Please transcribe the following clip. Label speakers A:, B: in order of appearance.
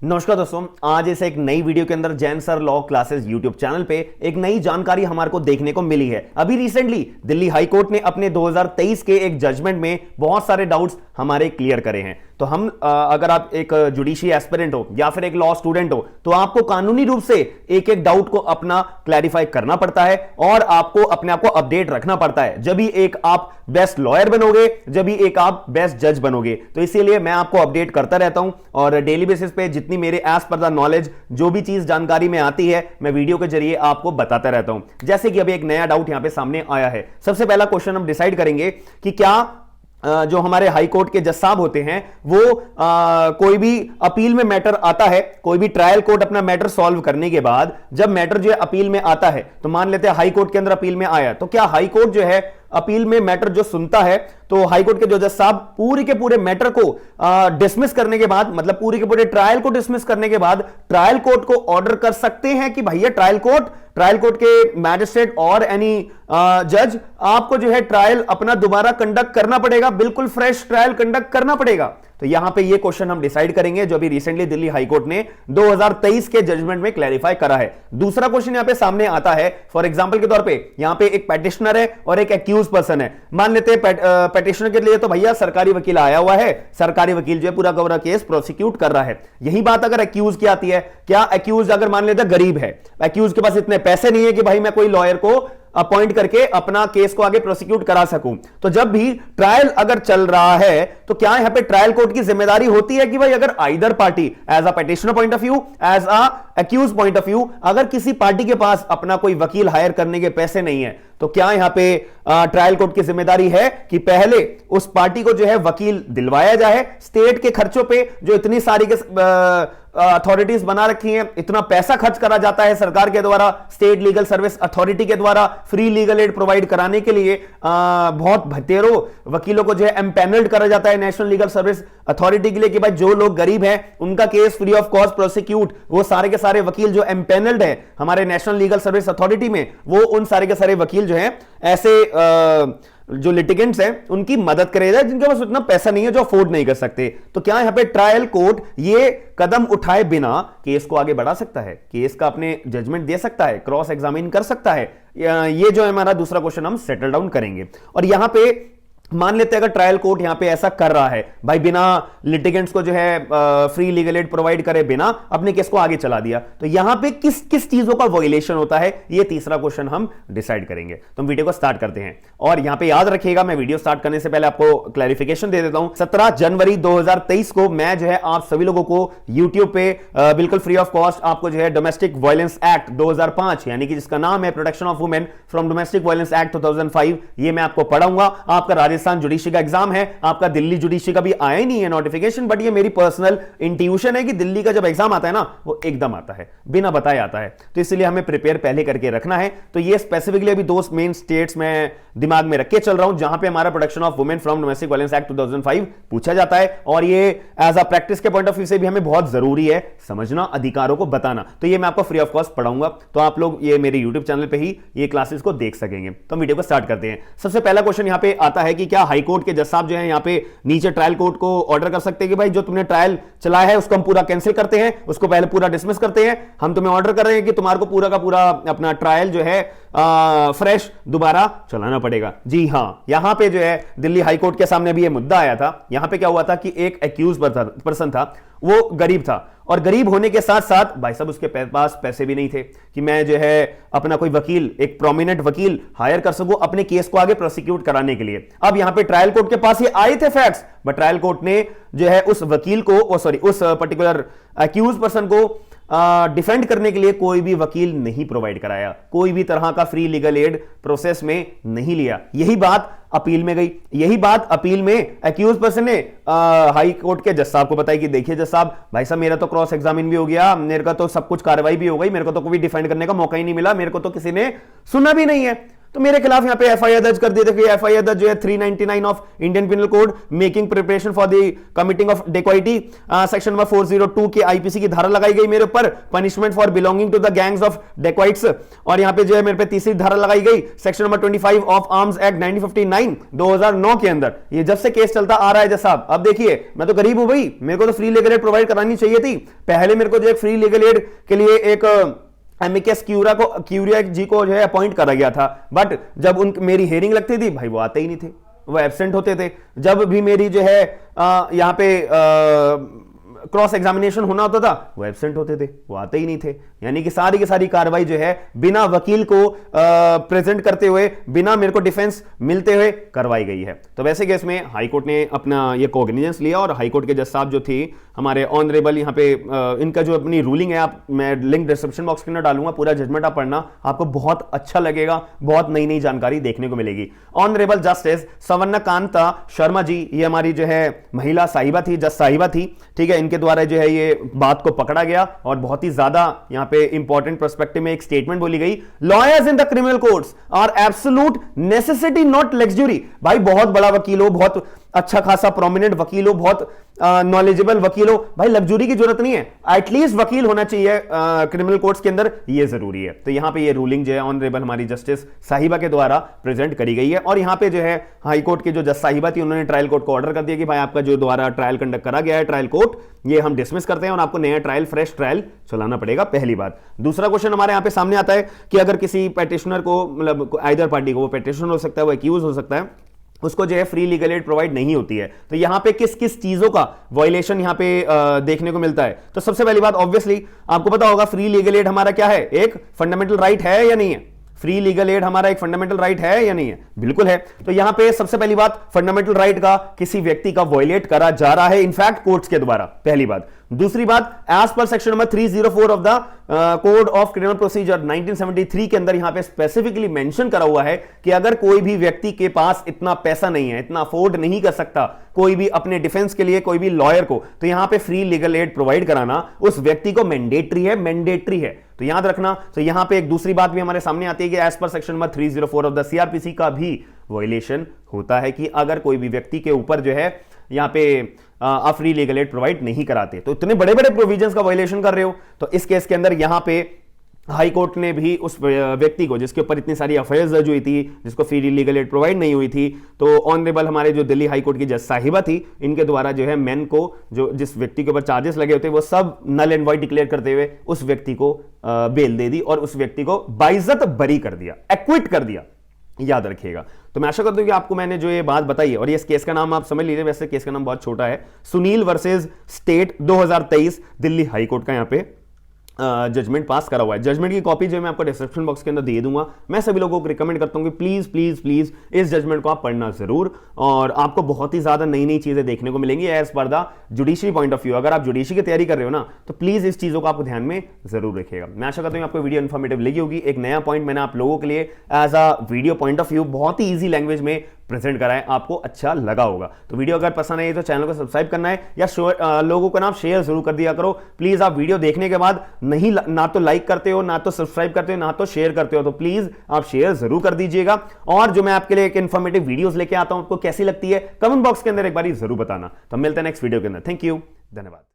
A: नमस्कार दोस्तों, आज इस एक नई वीडियो के अंदर Jain sir law classes YouTube channel पे एक नई जानकारी हमारे को देखने को मिली है। अभी रिसेंटली दिल्ली हाई कोर्ट ने अपने 2023 के एक जजमेंट में बहुत सारे डाउट्स हमारे क्लियर करे हैं। तो हम अगर आप एक जुडिशरी एस्पिरेंट हो या फिर एक लॉ स्टूडेंट हो तो आपको कानूनी रूप से एक एक डाउट को अपना क्लैरिफाई करना पड़ता है और आपको अपने आप को अपडेट रखना पड़ता है। जब भी एक आप बेस्ट लॉयर बनोगे, जब भी एक आप बेस्ट जज बनोगे। तो इसीलिए मैं आपको अपडेट करता रहता हूं और डेली बेसिस पे जितनी मेरे एज पर द नॉलेज जो भी चीज जानकारी में आती है मैं वीडियो के जरिए आपको बताता रहता हूं। जैसे कि अभी एक नया डाउट यहां पे सामने आया है। सबसे पहला क्वेश्चन हम डिसाइड करेंगे कि क्या जो हमारे हाई कोर्ट के जज साहब होते हैं वो कोई भी अपील में मैटर आता है, कोई भी ट्रायल कोर्ट अपना मैटर सॉल्व करने के बाद जब मैटर जो है अपील में आता है, तो मान लेते हैं हाई कोर्ट के अंदर अपील में आया, तो क्या हाई कोर्ट जो है अपील में मैटर जो सुनता है तो हाई कोर्ट के जो जज साहब पूरे के पूरे मैटर को डिसमिस करने के बाद, मतलब पूरे के पूरे ट्रायल को डिसमिस करने के बाद ट्रायल कोर्ट को ऑर्डर कर सकते हैं कि भैया ट्रायल कोर्ट के मैजिस्ट्रेट और एनी जज आपको जो है ट्रायल अपना दोबारा कंडक्ट करना पड़ेगा, बिल्कुल फ्रेश ट्रायल कंडक्ट करना पड़ेगा। तो यहां पे ये क्वेश्चन हम डिसाइड करेंगे जो अभी रिसेंटली दिल्ली हाई कोर्ट ने 2023 के जजमेंट में क्लैरिफाई करा है। दूसरा क्वेश्चन यहां पे सामने आता है, फॉर एग्जांपल के तौर पे यहां पे एक पेटिशनर है और एक एक्यूज पर्सन है। मान लेते हैं पेटिशनर के लिए तो भैया सरकारी वकील आया हुआ है, सरकारी वकील जो है पूरा कवरा केस प्रोसिक्यूट कर रहा है। यही बात अगर एक्यूज की आती है, क्या एक्यूज अगर मान लेते गरीब है, एक्यूज के पास इतने पैसे नहीं है कि भाई मैं कोई लॉयर को अपॉइंट करके अपना केस को आगे प्रोसिक्यूट करा सकूं, तो जब भी ट्रायल अगर चल रहा है तो क्या यहां पे ट्रायल कोर्ट की जिम्मेदारी होती है कि भाई अगर either party as a petitioner point of view, as a accused point of view, अगर किसी पार्टी के पास अपना कोई वकील हायर करने के पैसे नहीं है तो क्या यहां पे ट्रायल कोर्ट की जिम्मेदारी है कि पहले उस पार्टी को जो है वकील दिलवाया जाए, स्टेट के खर्चों पे जो इतनी सारी अथॉरिटीज बना रखी हैं, इतना पैसा खर्च करा जाता है सरकार के द्वारा, स्टेट लीगल सर्विस अथॉरिटी के द्वारा फ्री लीगल एड प्रोवाइड कराने के लिए बहुत भतेरों वकीलों को जो है एम्पैनल्ड करा जाता है नेशनल लीगल सर्विस अथॉरिटी के लिए कि भाई जो लोग गरीब हैं उनका case free of cost prosecute. वो सारे के सारे वकील जो एम्पैनल्ड है हमारे नेशनल लीगल सर्विस अथॉरिटी में, वो उन सारे के सारे वकील जो हैं ऐसे जो लिटिगेंट्स हैं उनकी मदद करेगा जिनके पास उतना पैसा नहीं है, जो अफोर्ड नहीं कर सकते। तो क्या यहां पे ट्रायल कोर्ट ये कदम उठाए बिना केस को आगे बढ़ा सकता है, केस का अपने जजमेंट दे सकता है, क्रॉस एग्जामिन कर सकता है? ये जो है हमारा दूसरा क्वेश्चन हम सेटल डाउन करेंगे। और यहां पे मान लेते हैं अगर ट्रायल कोर्ट यहां पे ऐसा कर रहा है, भाई बिना लिटिगेंट्स को जो है फ्री लीगल एड प्रोवाइड करे बिना अपने केस को आगे चला दिया, तो यहां पे किस किस चीजों का वायलेशन होता है, ये तीसरा क्वेश्चन हम डिसाइड करेंगे। तो हम वीडियो को स्टार्ट करते हैं और यहां पे याद रखिएगा, मैं वीडियो स्टार्ट करने से पहले आपको क्लैरिफिकेशन दे देता हूं। 17 जनवरी 2023 को मैं जो है आप सभी लोगों को यूट्यूब पे बिल्कुल फ्री ऑफ कॉस्ट आपको जो है डोमेस्टिक वायलेंस एक्ट 2005 यानी कि जिसका नाम है protection of women from domestic violence act 2005, ये मैं आपको पढ़ाऊंगा। आपका राजस्थान जुडिशरी का एग्जाम है, आपका दिल्ली जुडिशरी का भी आया ही नहीं है नोटिफिकेशन, बट ये मेरी पर्सनल इंट्यूशन है कि दिल्ली का जब एग्जाम आता है ना वो एकदम आता है, बिना बताए आता है, तो इसलिए हमें प्रिपेयर पहले करके रखना है। तो ये स्पेसिफिकली अभी दो मेन स्टेट्स में दिमाग में रख के चल रहा हूं जहां पे हमारा protection of women from domestic violence act 2005 पूछा जाता है और ये एज अ प्रैक्टिस के पॉइंट ऑफ व्यू से भी हमें बहुत जरूरी है समझना, अधिकारों को बताना। तो ये मैं आपको फ्री ऑफ कॉस्ट पढ़ाऊंगा, तो आप लोग ये मेरे यूट्यूब चैनल पे ही ये क्लासेस को देख सकेंगे। तो वीडियो को स्टार्ट करते हैं। सबसे पहला क्वेश्चन यहां पे आता है कि क्या हाई कोर्ट के जज साहब जो है यहाँ पे नीचे ट्रायल कोर्ट को ऑर्डर कर सकते हैं कि भाई जो तुमने ट्रायल चलाया है उसको हम पूरा कैंसिल करते हैं, उसको पहले पूरा डिसमिस करते हैं, हम तुम्हें ऑर्डर कर रहे हैं कि तुम्हारे को पूरा का पूरा अपना ट्रायल जो है फ्रेश दोबारा चलाना पड़ेगा। जी हां, यहां पे जो है दिल्ली हाई कोर्ट के सामने भी ये मुद्दा आया था। यहां पे क्या हुआ था कि एक एक्यूज पर्सन था, वो गरीब था और गरीब होने के साथ साथ भाई साहब उसके पास पैसे भी नहीं थे कि मैं जो है अपना कोई वकील, एक प्रोमिनेंट वकील हायर कर सकूं अपने केस को आगे प्रोसिक्यूट कराने के लिए। अब यहां पे ट्रायल कोर्ट के पास ये आए थे फैक्ट्स, बट ट्रायल कोर्ट ने जो है उस वकील को उस पर्टिकुलर एक्यूज पर्सन को डिफेंड करने के लिए कोई भी वकील नहीं प्रोवाइड कराया, कोई भी तरह का फ्री लीगल एड प्रोसेस में नहीं लिया। यही बात अपील में गई, यही बात अपील में एक्यूज पर्सन ने हाई कोर्ट के जज साहब को बताई कि देखिए जज साहब, भाई साहब मेरा तो क्रॉस एग्जामिन भी हो गया, मेरे का तो सब कुछ कार्रवाई भी हो गई, मेरे को तो कोई डिफेंड करने का मौका ही नहीं मिला, मेरे को तो किसी ने सुना भी नहीं है। तो मेरे खिलाफ यहां पे एफआईआर दर्ज कर दिया। देखिए एफआईआर दर्ज जो है 399 of Indian penal code, making preparation for the committing of dacoity, section number 402 के आईपीसी की धारा लगाई गई मेरे ऊपर, punishment for belonging to the gangs of dacoits. और यहां पे जो है मेरे पे तीसरी धारा लगाई गई section number 25 of arms act 1959 2009 के अंदर। ये जब से केस चलता आ रहा है साहब, अब देखिए मैं तो गरीब हूं भाई, मेरे को तो फ्री लीगल एड प्रोवाइड करानी चाहिए थी। पहले मेरे को जो एक फ्री लीगल एड के लिए एक एमिकस क्यूरिया जी को जो है अपॉइंट करा गया था, बट जब उन मेरी हेयरिंग लगती थी भाई वो आते ही नहीं थे, वो एब्सेंट होते थे। जब भी मेरी जो है यहां पे क्रॉस एग्जामिनेशन होना होता था वो एब्सेंट होते थे, वो आते ही नहीं थे। यानी कि सारी की सारी कार्रवाई जो है बिना वकील को प्रेजेंट करते हुए, बिना मेरे को डिफेंस मिलते हुए करवाई गई है। तो वैसे केस में हाई कोर्ट ने अपना ये कोग्निजेंस लिया और हाई कोर्ट के जज साहब जो थी हमारे ऑनरेबल, यहाँ पे इनका जो अपनी रूलिंग है, आप मैं लिंक डिस्क्रिप्शन बॉक्स के अंदर डालूंगा, पूरा जजमेंट आप पढ़ना, आपको बहुत अच्छा लगेगा, बहुत नई नई जानकारी देखने को मिलेगी। ऑनरेबल जस्टिस सवर्णकांता शर्मा जी, ये हमारी जो है महिला साहिबा थी, जज साहिबा थी, ठीक है, इनके द्वारा जो है ये बात को पकड़ा गया और बहुत ही ज्यादा यहां पे इंपॉर्टेंट पर्सपेक्टिव में एक स्टेटमेंट बोली गई, lawyers in the criminal courts are absolute necessity not luxury. भाई बहुत बड़ा वकील हो, बहुत अच्छा खासा प्रोमिनेंट वकील हो, बहुत नॉलेजेबल वकील हो, भाई लग्जरी की जरूरत नहीं है, एटलीस्ट वकील होना चाहिए क्रिमिनल कोर्ट्स के अंदर, ये जरूरी है। तो यहां पे ये रूलिंग जो है ऑनरेबल हमारी जस्टिस साहिबा के द्वारा प्रेजेंट करी गई है। और यहां पे जो है हाई कोर्ट के जो जज साहिबा थी उन्होंने ट्रायल कोर्ट को ऑर्डर कर दिया कि भाई आपका जो द्वारा ट्रायल कंडक्ट करा गया है ट्रायल कोर्ट, ये हम डिसमिस करते हैं और आपको नया ट्रायल, फ्रेश ट्रायल चलाना पड़ेगा। पहली बात। दूसरा क्वेश्चन हमारे यहां पे सामने आता है कि अगर किसी पेटिशनर को, मतलब आइदर पार्टी को, वो पेटिशनर हो सकता है, वो एक्यूज हो सकता है, उसको जो है फ्री लीगल एड प्रोवाइड नहीं होती है, तो यहां पे किस किस चीजों का वायलेशन यहां पे देखने को मिलता है। तो सबसे पहली बात ऑब्वियसली आपको पता होगा, फ्री लीगल एड हमारा क्या है, एक फंडामेंटल राइट है या नहीं है? फ्री लीगल एड हमारा एक फंडामेंटल राइट है या नहीं है? बिल्कुल है। तो यहां पे सबसे पहली बात, फंडामेंटल राइट का किसी व्यक्ति का वायलेट करा जा रहा है इनफैक्ट कोर्ट्स के द्वारा, पहली बात। दूसरी बात, as per section number 304 of the code of criminal procedure 1973 के अंदर यहां पे स्पेसिफिकली मेंशन करा हुआ है कि अगर कोई भी व्यक्ति के पास इतना पैसा नहीं है, इतना अफोर्ड नहीं कर सकता कोई भी अपने डिफेंस के लिए कोई भी लॉयर को, तो यहां पे फ्री लीगल एड प्रोवाइड कराना उस व्यक्ति को मैंडेटरी है, तो याद रखना। तो यहां पे एक दूसरी बात भी हमारे सामने आती है कि as per section number 304 of the CrPC का भी वायलेशन होता है कि अगर कोई भी व्यक्ति के ऊपर जो है यहां पे आप फ्री लीगल एड प्रोवाइड नहीं कराते, तो इतने बड़े बड़े प्रोविजंस का वायलेशन कर रहे हो। तो इस केस के अंदर यहां पे हाई कोर्ट ने भी उस व्यक्ति को जिसके ऊपर इतनी सारी एफआईआर दर्ज हुई थी, जिसको फ्री लीगल एड प्रोवाइड नहीं हुई थी, तो ऑनरेबल हमारे जो दिल्ली हाई कोर्ट की जज साहिबा थी, इनके द्वारा जो है मेन को, जो जिस व्यक्ति के ऊपर चार्जेस लगे होते वो सब नल एंड वॉइड डिक्लेयर करते हुए उस व्यक्ति को बेल दे दी और उस व्यक्ति को बाइज्जत बरी कर दिया, एक्विट कर दिया, याद रखिएगा। तो मैं आशा करता हूं कि आपको मैंने जो ये बात बताई है, और इस केस का नाम आप समझ लीजिए, वैसे केस का नाम बहुत छोटा है, Sunil versus state 2023 Delhi high court का यहां पे जजमेंट पास करा हुआ है। जजमेंट की कॉपी जो मैं आपको डिस्क्रिप्शन बॉक्स के अंदर दे दूंगा। मैं सभी लोगों को रिकमेंड करता हूं कि प्लीज प्लीज प्लीज इस जजमेंट को आप पढ़ना जरूर, और आपको बहुत ही ज्यादा नई नई चीजें देखने को मिलेंगी as per the judiciary point of view. अगर आप जुडिशरी की तैयारी कर रहे हो ना, तो प्लीज इस चीजों को आप ध्यान में जरूर रखिएगा। मैं आशा करता हूं आपको वीडियो इन्फॉर्मेटिव लगी होगी। एक नया पॉइंट मैंने आप लोगों के लिए as a video point of view बहुत ही ईजी लैंग्वेज में प्रेजेंट कराएं, आपको अच्छा लगा होगा। तो वीडियो अगर पसंद आई तो चैनल को सब्सक्राइब करना है, या लोगों को ना शेयर जरूर कर दिया करो प्लीज। आप वीडियो देखने के बाद नहीं, ना तो लाइक करते हो, ना तो सब्सक्राइब करते हो, ना तो शेयर करते हो, तो प्लीज आप शेयर जरूर कर दीजिएगा। और जो मैं आपके लिए एक इन्फॉर्मेटिव वीडियोस लेके आता हूं, आपको कैसी लगती है कमेंट बॉक्स के अंदर एक बार जरूर बताना। तो मिलते हैं नेक्स्ट वीडियो के अंदर। थैंक यू, धन्यवाद।